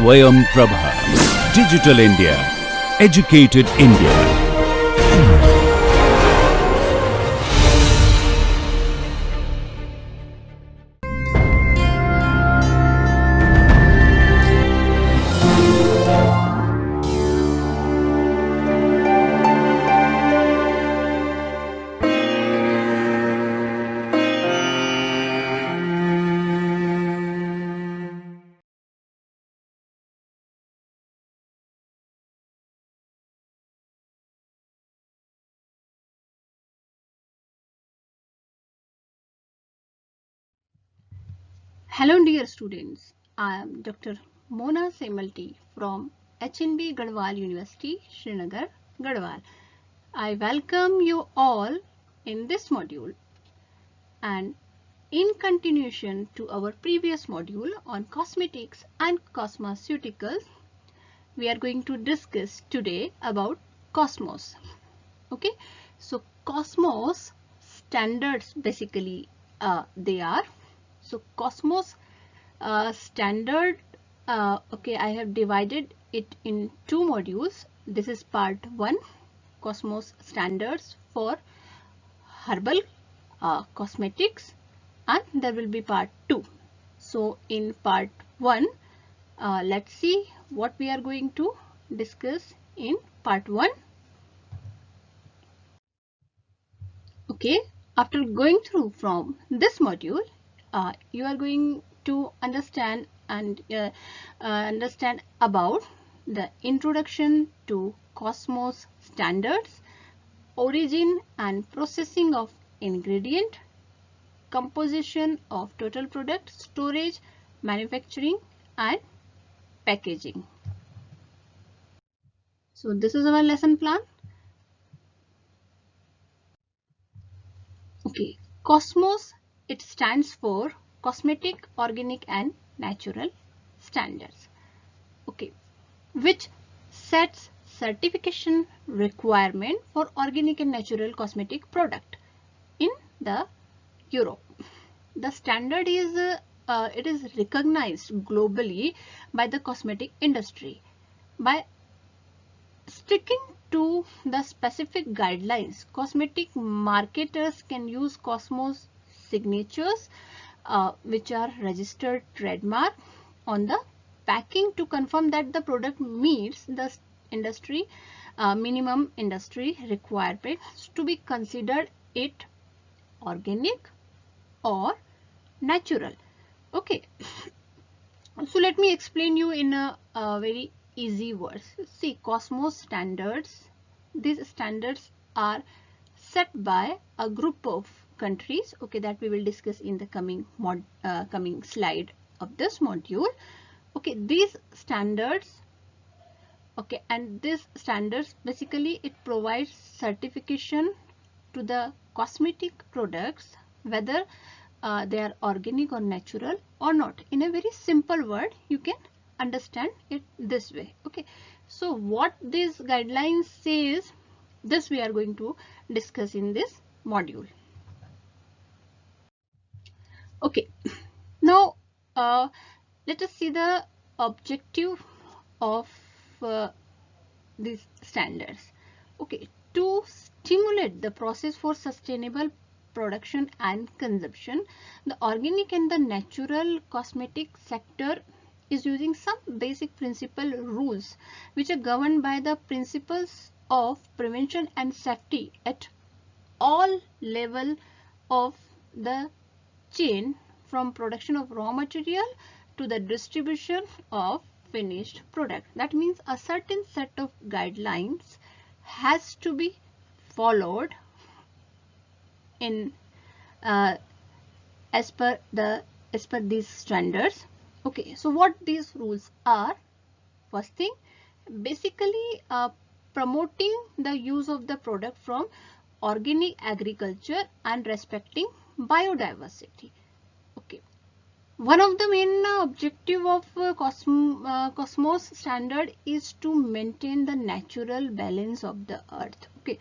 Swayam Prabha. Digital India. Educated India. Hello dear students, I am Dr. Mona Semalti from HNB Garhwal University, Srinagar, Garhwal. I welcome you all in this module, and in continuation to our previous module on cosmetics and cosmeceuticals, we are going to discuss today about Cosmos. Okay, so Cosmos standards basically they are. So Cosmos standard, okay, I have divided it in two modules. This is part 1, Cosmos standards for herbal cosmetics, and there will be part 2. So in part 1, let's see what we are going to discuss in part 1. Okay, after going through from this module, you are going to understand about the introduction to Cosmos standards, origin and processing of ingredient, composition of total product, storage, manufacturing and packaging. So this is our lesson plan. Okay, Cosmos, it stands for Cosmetic, Organic and Natural Standards. Okay, which sets certification requirement for organic and natural cosmetic product in the Europe. The standard is it is recognized globally by the cosmetic industry. By sticking to the specific guidelines, cosmetic marketers can use Cosmos signatures, which are registered trademark, on the packing to confirm that the product meets the industry minimum industry requirements to be considered it organic or natural. Okay, so let me explain you in a very easy words. See, Cosmos standards, these standards are set by a group of countries, okay, that we will discuss in the coming slide of this module. Okay, these standards, okay, and these standards basically it provides certification to the cosmetic products, whether they are organic or natural or not. In a very simple word, you can understand it this way. Okay, so what these guidelines says, this we are going to discuss in this module. Okay, now let us see the objective of these standards. Okay, to stimulate the process for sustainable production and consumption, the organic and the natural cosmetic sector is using some basic principle rules which are governed by the principles of prevention and safety at all level of the chain, from production of raw material to the distribution of finished product. That means a certain set of guidelines has to be followed in as per these standards. Okay, so what these rules are? First thing, basically promoting the use of the product from organic agriculture and respecting biodiversity. Okay, one of the main objective of Cosmos standard is to maintain the natural balance of the earth, okay,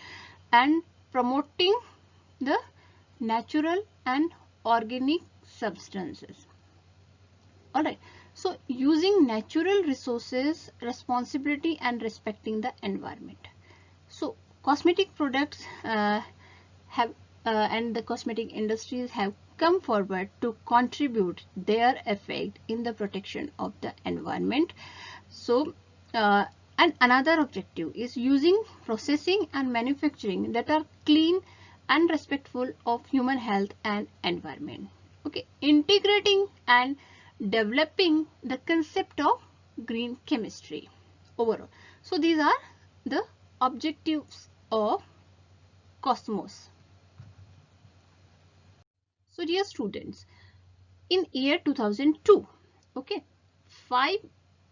and promoting the natural and organic substances. Alright, So using natural resources, responsibility and respecting the environment. So cosmetic products have and the cosmetic industries have come forward to contribute their effect in the protection of the environment. So and another objective is using processing and manufacturing that are clean and respectful of human health and environment. Okay, integrating and developing the concept of green chemistry overall. So these are the objectives of Cosmos. So dear students, in year 2002, okay, 5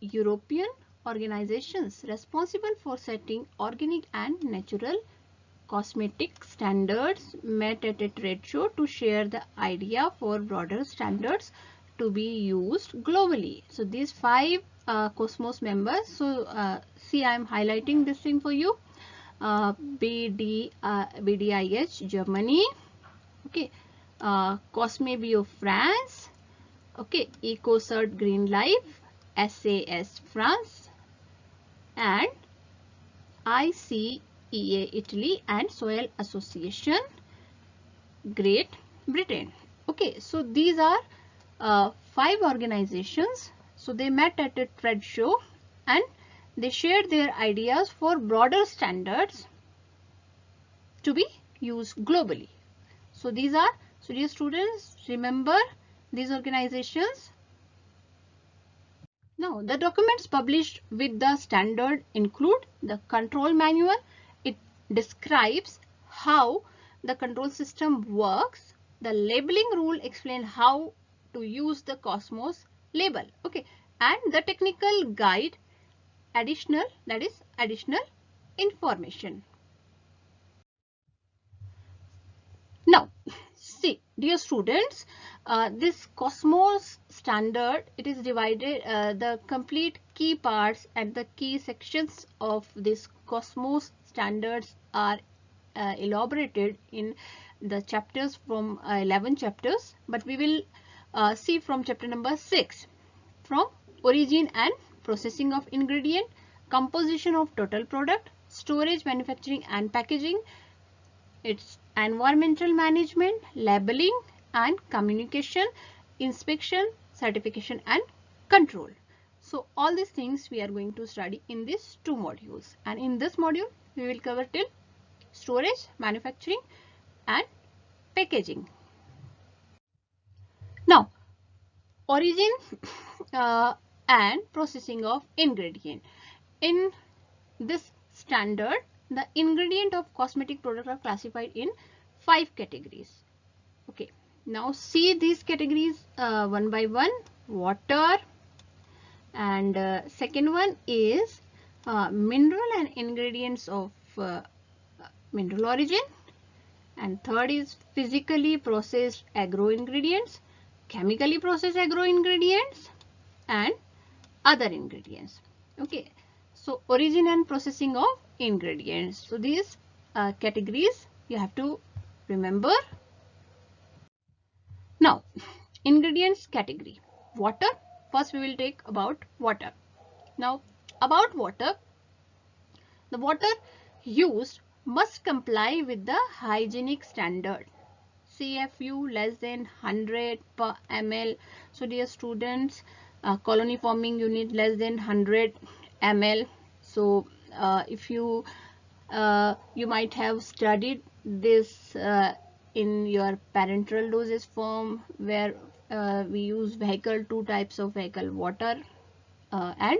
European organizations responsible for setting organic and natural cosmetic standards met at a trade show to share the idea for broader standards to be used globally. So these 5 Cosmos members, so see, I am highlighting this thing for you. BDIH Germany, okay, Cosmebio France, okay, EcoCert Green Life, SAS France, and ICEA Italy, and Soil Association Great Britain. Okay, so these are 5 organizations. So they met at a trade show and they shared their ideas for broader standards to be used globally. So these are, so dear students, remember these organizations. Now, the documents published with the standard include the control manual. It describes how the control system works. The labeling rule explains how to use the Cosmos label. Okay, and the technical guide additional, that is additional information. Now, see, dear students, this Cosmos standard, it is divided, the complete key parts and the key sections of this Cosmos standards are elaborated in the chapters from 11 chapters, but we will see from chapter number 6, from origin and processing of ingredient, composition of total product, storage, manufacturing and packaging, its environmental management, labeling and communication, inspection, certification and control. So all these things we are going to study in these 2 modules, and in this module we will cover till storage, manufacturing and packaging. Now, origin and processing of ingredient. In this standard, the ingredient of cosmetic products are classified in 5 categories. Okay, now see these categories one by one. Water, and second one is mineral and ingredients of mineral origin, and third is physically processed agro ingredients, chemically processed agro ingredients and other ingredients. Okay, so origin and processing of ingredients. So these categories you have to remember. Now, ingredients category. Water. First we will take about water. Now, about water, the water used must comply with the hygienic standard. CFU less than 100 per ml. So dear students, colony forming unit less than 100 ml. So if you might have studied this in your parental dosage form, where we use vehicle, 2 types of vehicle, water and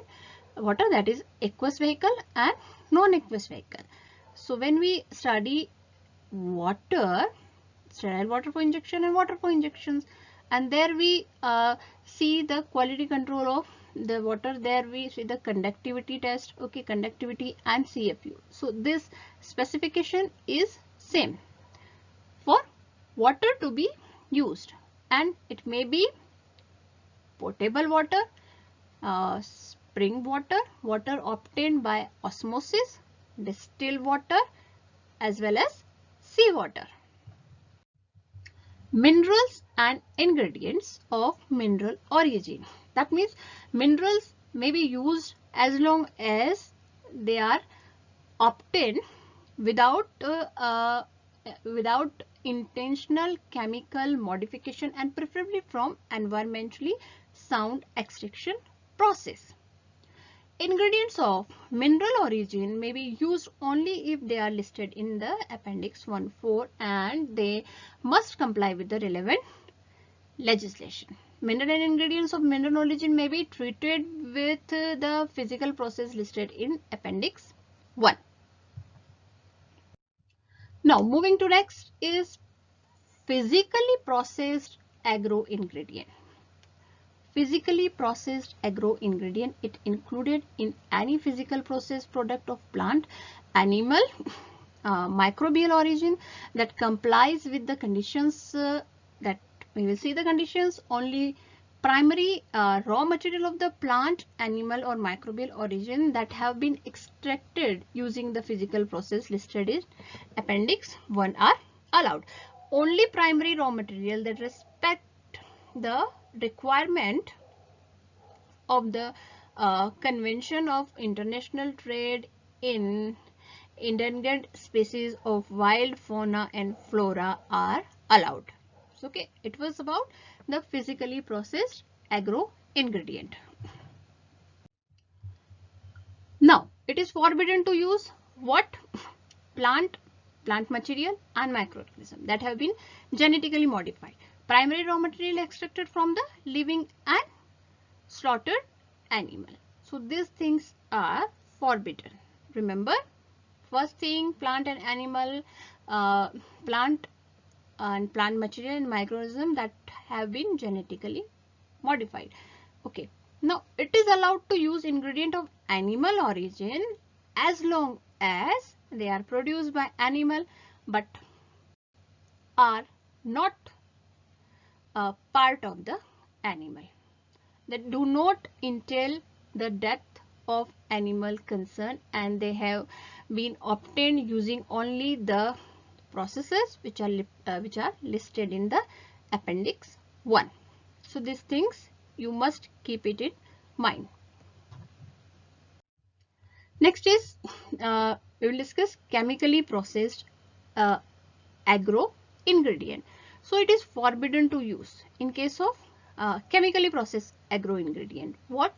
water, that is aqueous vehicle and non-aqueous vehicle. So when we study water, sterile water for injection and water for injections, and there we see the quality control of the water. There we see the conductivity test, okay, conductivity and CFU. So this specification is same for water to be used, and it may be potable water, spring water, water obtained by osmosis, distilled water as well as seawater. Minerals and ingredients of mineral origin. That means minerals may be used as long as they are obtained without without intentional chemical modification and preferably from environmentally sound extraction process. Ingredients of mineral origin may be used only if they are listed in the Appendix 1.4 and they must comply with the relevant legislation. Mineral and ingredients of mineral origin may be treated with the physical process listed in Appendix 1. Now moving to next is physically processed agro ingredient. Physically processed agro ingredient, it included in any physical process product of plant, animal, microbial origin that complies with the conditions that we will see the conditions. Only primary raw material of the plant, animal or microbial origin that have been extracted using the physical process listed in Appendix 1 are allowed. Only primary raw material that respect the requirement of the Convention of International Trade in Endangered Species of Wild Fauna and Flora are allowed. So, okay, it was about the physically processed agro ingredient. Now, it is forbidden to use what? Plant material and microorganism that have been genetically modified. Primary raw material extracted from the living and slaughtered animal. So these things are forbidden. Remember, first thing, plant and animal, plant material and microorganism that have been genetically modified. Okay. Now it is allowed to use ingredient of animal origin as long as they are produced by animal but are not a part of the animal, that do not entail the death of animal concern, and they have been obtained using only the processes which are listed in the Appendix 1. So these things you must keep it in mind. Next is we will discuss chemically processed agro ingredient. So it is forbidden to use in case of chemically processed agro ingredient. What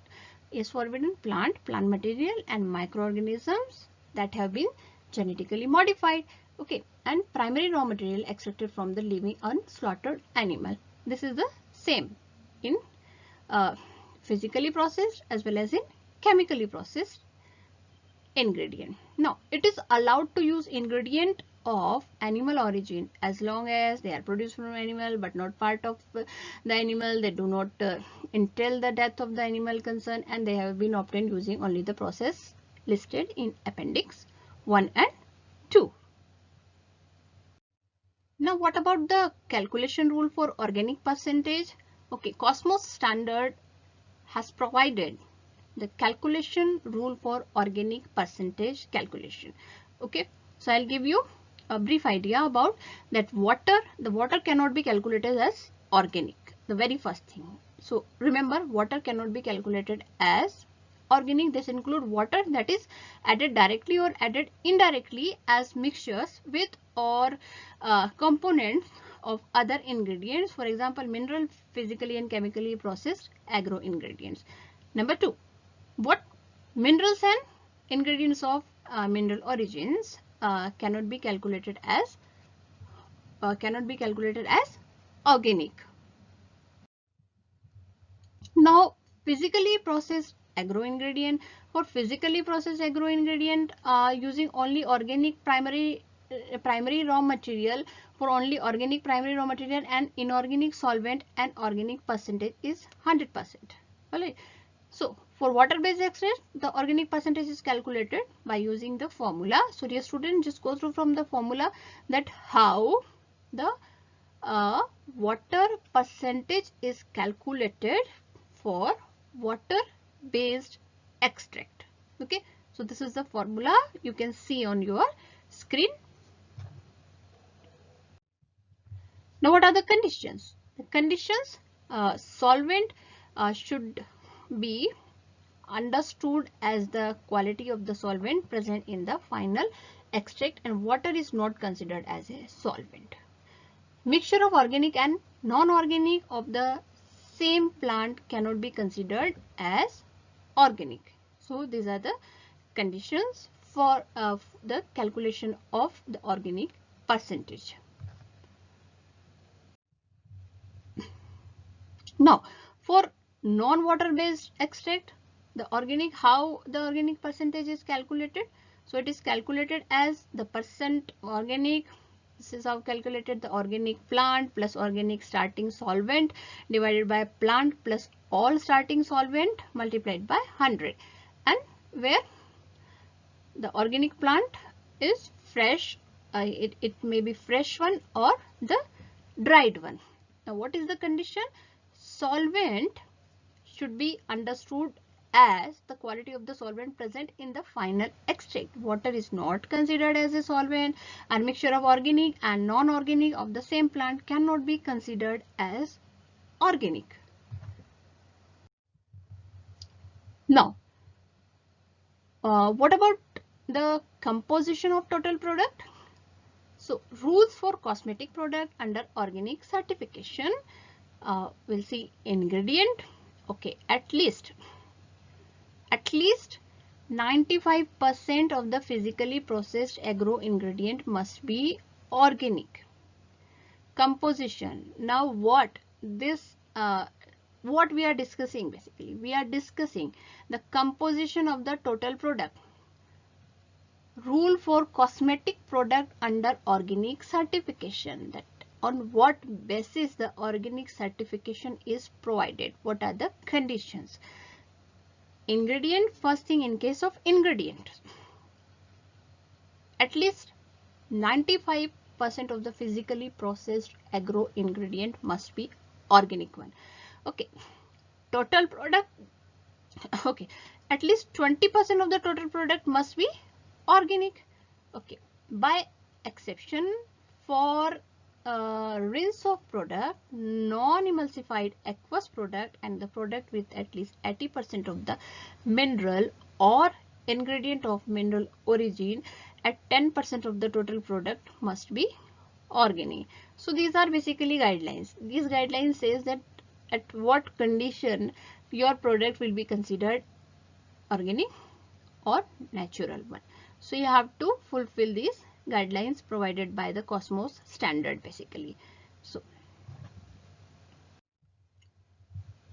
is forbidden? Plant material and microorganisms that have been genetically modified. Okay, and primary raw material extracted from the living unslaughtered animal. This is the same in physically processed as well as in chemically processed ingredient. Now it is allowed to use ingredient of animal origin as long as they are produced from animal but not part of the animal, they do not entail the death of the animal concern, and they have been obtained using only the process listed in Appendix 1 and 2. Now what about the calculation rule for organic percentage? Okay, Cosmos standard has provided the calculation rule for organic percentage calculation. Okay, so I'll give you a brief idea about that. The water cannot be calculated as organic, the very first thing. So remember, water cannot be calculated as organic. This include water that is added directly or added indirectly as mixtures with or components of other ingredients, for example mineral, physically and chemically processed agro ingredients. Number 2, what minerals and ingredients of mineral origins cannot be calculated as organic. Now physically processed agro ingredient. For physically processed agro ingredient, using only organic primary raw material, for only organic primary raw material and inorganic solvent, and organic percentage is 100%. Alright. So for water-based extract, the organic percentage is calculated by using the formula. So dear student, just go through from the formula that how the water percentage is calculated for water-based extract. Okay, so this is the formula you can see on your screen. Now what are the conditions? The conditions, solvent should be understood as the quality of the solvent present in the final extract, and water is not considered as a solvent. Mixture of organic and non-organic of the same plant cannot be considered as organic. So these are the conditions for the calculation of the organic percentage. Now, for non-water based extract, how the organic percentage is calculated. So it is calculated as the percent organic. This is how calculated: the organic plant plus organic starting solvent divided by plant plus all starting solvent multiplied by 100, and where the organic plant is fresh, it may be fresh one or the dried one. Now what is the condition? Solvent should be understood as the quality of the solvent present in the final extract. Water is not considered as a solvent, and mixture of organic and non-organic of the same plant cannot be considered as organic. Now, what about the composition of total product? So, rules for cosmetic product under organic certification. We'll see ingredient. Okay, at least 95% of the physically processed agro ingredient must be organic. Composition. Now what we are discussing, basically we are discussing the composition of the total product. Rule for cosmetic product under organic certification, that on what basis the organic certification is provided, what are the conditions. Ingredient. First thing, in case of ingredient, at least 95% of the physically processed agro ingredient must be organic one. Okay, total product. Okay, at least 20% of the total product must be organic. Okay, by exception for rinse off product, non-emulsified aqueous product, and the product with at least 80% of the mineral or ingredient of mineral origin at 10% of the total product must be organic. So these are basically guidelines. These guidelines says that at what condition your product will be considered organic or natural one. So you have to fulfill these guidelines provided by the Cosmos standard, basically. So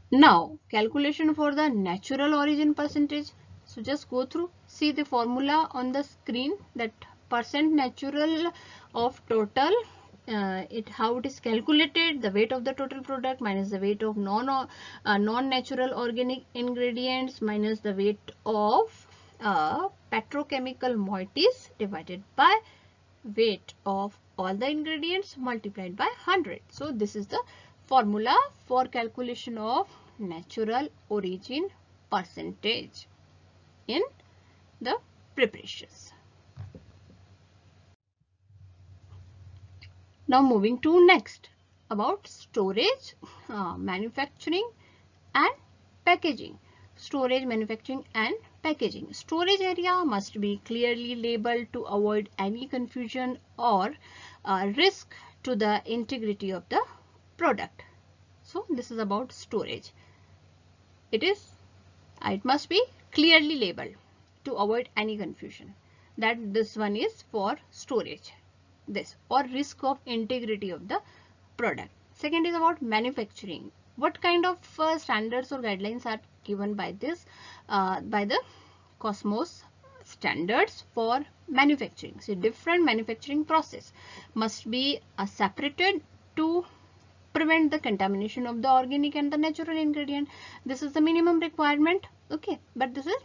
now calculation for the natural origin percentage. So just go through, see the formula on the screen, that percent natural of total, how it is calculated: the weight of the total product minus the weight of non-natural organic ingredients minus the weight of petrochemical moieties divided by weight of all the ingredients multiplied by 100. So this is the formula for calculation of natural origin percentage in the preparations. Now moving to next about storage, manufacturing and packaging. Storage, manufacturing and packaging. Storage area must be clearly labeled to avoid any confusion or risk to the integrity of the product. So this is about storage. It must be clearly labeled to avoid any confusion that this one is for storage, this, or risk of integrity of the product. Second is about manufacturing. What kind of standards or guidelines are given by this by the Cosmos standards for manufacturing? So different manufacturing process must be separated to prevent the contamination of the organic and the natural ingredient. This is the minimum requirement. Okay, but this is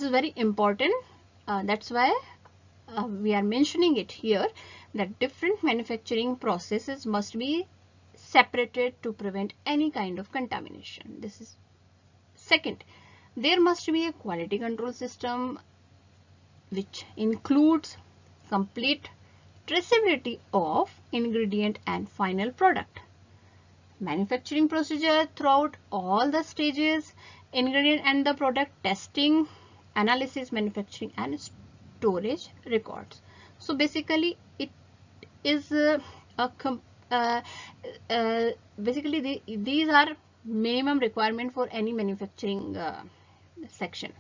very important. That's why we are mentioning it here, that different manufacturing processes must be separated to prevent any kind of contamination. This is second. There must be a quality control system which includes complete traceability of ingredient and final product. manufacturing procedure throughout all the stages, ingredient and the product testing, analysis, manufacturing and storage records. So basically it is uh, basically these are minimum requirement for any manufacturing section,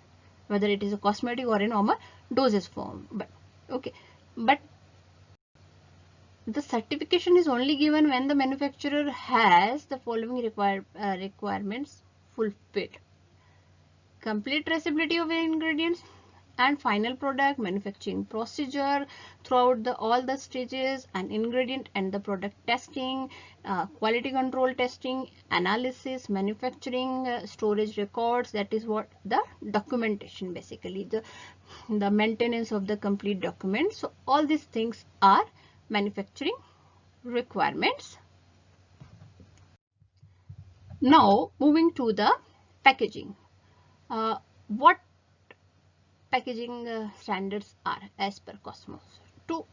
whether it is a cosmetic or a normal dosage form. But okay, but the certification is only given when the manufacturer has the following requirements fulfilled: complete traceability of the ingredients and final product, manufacturing procedure throughout all the stages, and ingredient and the product testing, quality control testing, analysis, manufacturing, storage records. That is what the documentation, basically the maintenance of the complete document. So all these things are manufacturing requirements. Now moving to the packaging. What packaging standards are as per Cosmos? To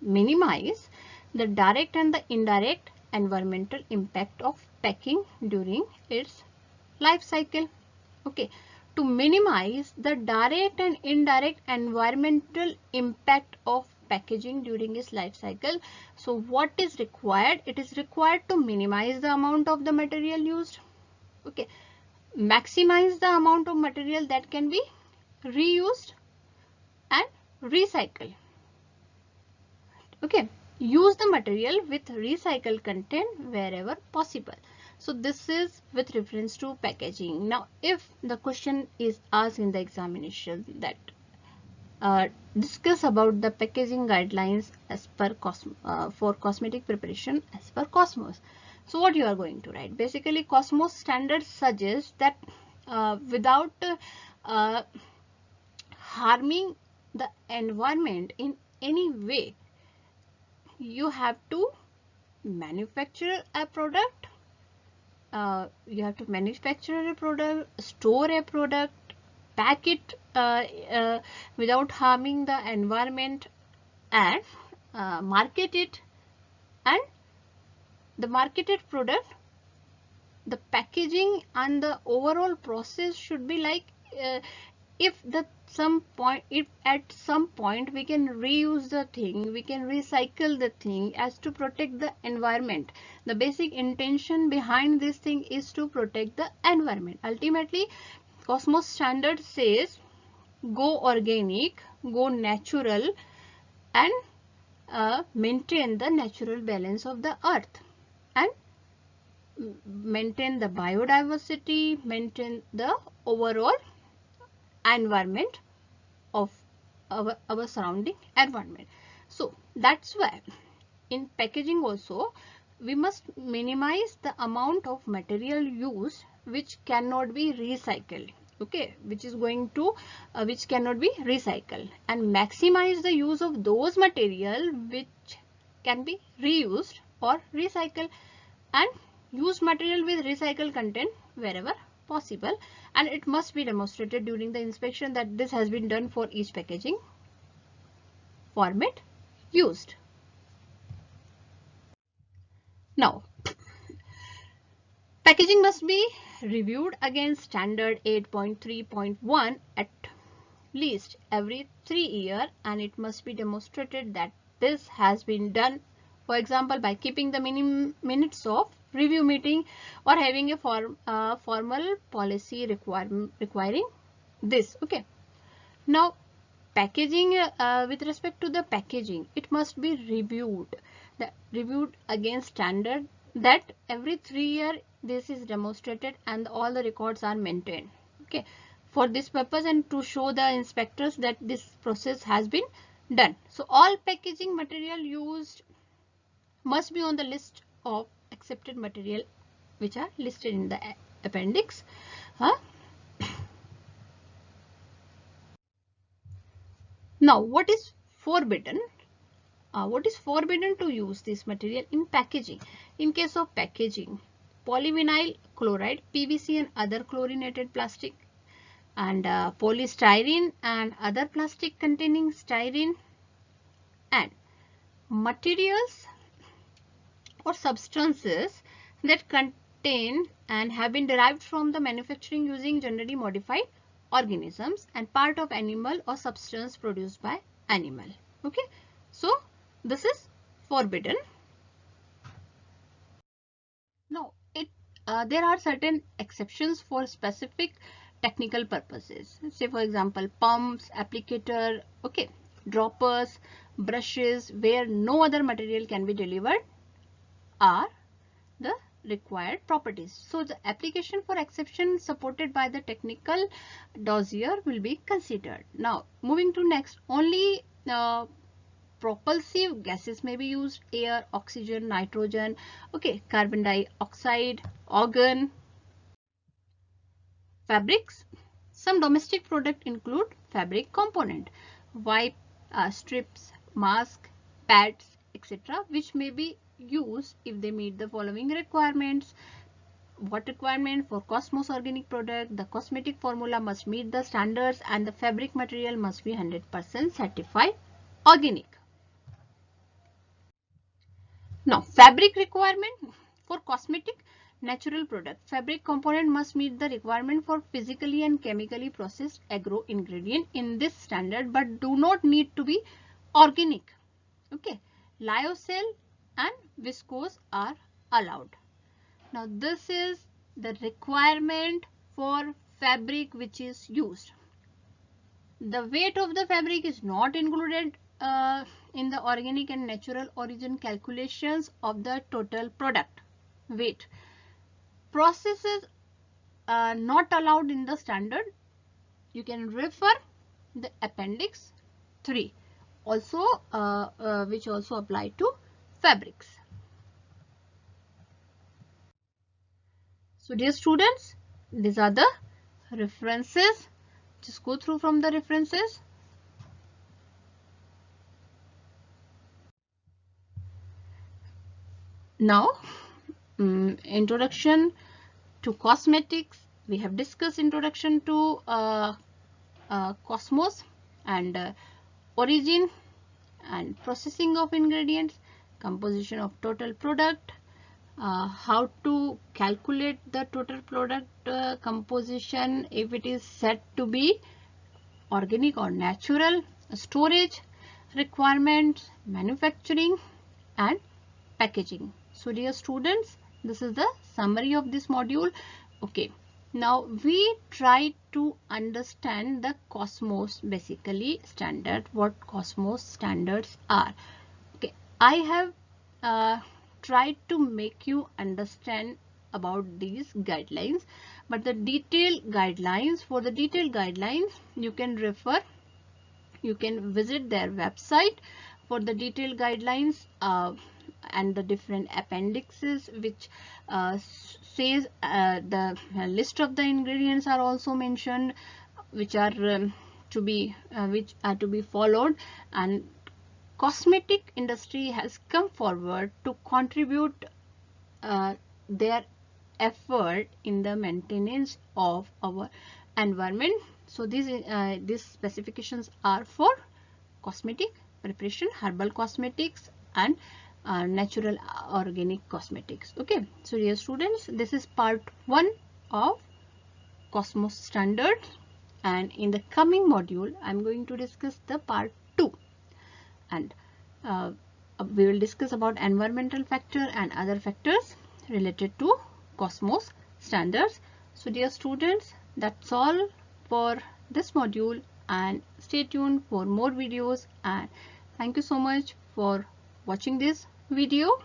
minimize the direct and the indirect environmental impact of packing during its life cycle. Okay, to minimize the direct and indirect environmental impact of packaging during its life cycle. So what is required? It is required to minimize the amount of the material used. Okay, maximize the amount of material that can be reused and recycled. Okay, use the material with recycled content wherever possible. So this is with reference to packaging. Now if the question is asked in the examination that discuss about the packaging guidelines as per for cosmetic preparation as per Cosmos. So what you are going to write? Basically Cosmos standards suggest that without harming the environment in any way, you have to manufacture a product, store a product, pack it without harming the environment, and market it. And the marketed product, the packaging and the overall process should be like if at some point we can reuse the thing, we can recycle the thing as to protect the environment. The basic intention behind this thing is to protect the environment. Ultimately Cosmos standard says go organic, go natural, and maintain the natural balance of the earth, and maintain the biodiversity, maintain the overall environment of our surrounding environment. So that's why in packaging also we must minimize the amount of material used which cannot be recycled. Okay, which cannot be recycled, and maximize the use of those material which can be reused or recycled, and use material with recycled content wherever possible. And it must be demonstrated during the inspection that this has been done for each packaging format used. Now packaging must be reviewed against standard 8.3.1 at least every 3 years, and it must be demonstrated that this has been done, for example by keeping the minutes of review meeting or having a formal policy requiring this. Okay, now packaging, with respect to the packaging, it must be reviewed against standard that every 3 years this is demonstrated and all the records are maintained. Okay, for this purpose and to show the inspectors that this process has been done. So all packaging material used must be on the list of accepted material which are listed in the appendix. Now what is forbidden? What is forbidden to use this material in packaging? In case of packaging, polyvinyl chloride, PVC and other chlorinated plastic, and polystyrene and other plastic containing styrene, and materials or substances that contain and have been derived from the manufacturing using genetically modified organisms and part of animal or substance produced by animal. Okay, so this is forbidden. Now, there are certain exceptions for specific technical purposes. Say for example, pumps, applicator, okay, droppers, brushes, where no other material can be delivered are the required properties. So the application for exception supported by the technical dossier will be considered. Now, moving to next, only propulsive gases may be used: air, oxygen, nitrogen, okay, carbon dioxide, argon. Fabrics. Some domestic products include fabric component, wipe, strips, mask, pads, etc., which may be used if they meet the following requirements. What requirement? For Cosmos organic product, the cosmetic formula must meet the standards and the fabric material must be 100% certified organic. Now, fabric requirement for cosmetic natural product. Fabric component must meet the requirement for physically and chemically processed agro ingredient in this standard, but do not need to be organic. Okay, lyocell and viscose are allowed. Now, this is the requirement for fabric which is used. The weight of the fabric is not included in the organic and natural origin calculations of the total product weight. Processes are not allowed in the standard. You can refer the appendix 3 also which also apply to fabrics. So dear students, these are the references. Just go through from the references. Now, introduction to cosmetics. We have discussed introduction to Cosmos and origin and processing of ingredients, composition of total product, how to calculate the total product composition if it is said to be organic or natural, storage requirements, manufacturing and packaging. So dear students, this is the summary of this module. Okay, now we try to understand the Cosmos basically standard, what Cosmos standards are. Okay, I have tried to make you understand about these guidelines, but the detailed guidelines, for the detailed guidelines you can refer, you can visit their website for the detailed guidelines and the different appendixes which says the list of the ingredients are also mentioned which are to be followed, and cosmetic industry has come forward to contribute their effort in the maintenance of our environment. So these specifications are for cosmetic preparation, herbal cosmetics and natural organic cosmetics. Okay, so dear students, this is part 1 of Cosmos standard, and in the coming module I am going to discuss the part 2, and we will discuss about environmental factor and other factors related to Cosmos standards. So dear students, that's all for this module, and stay tuned for more videos, and thank you so much for watching this video.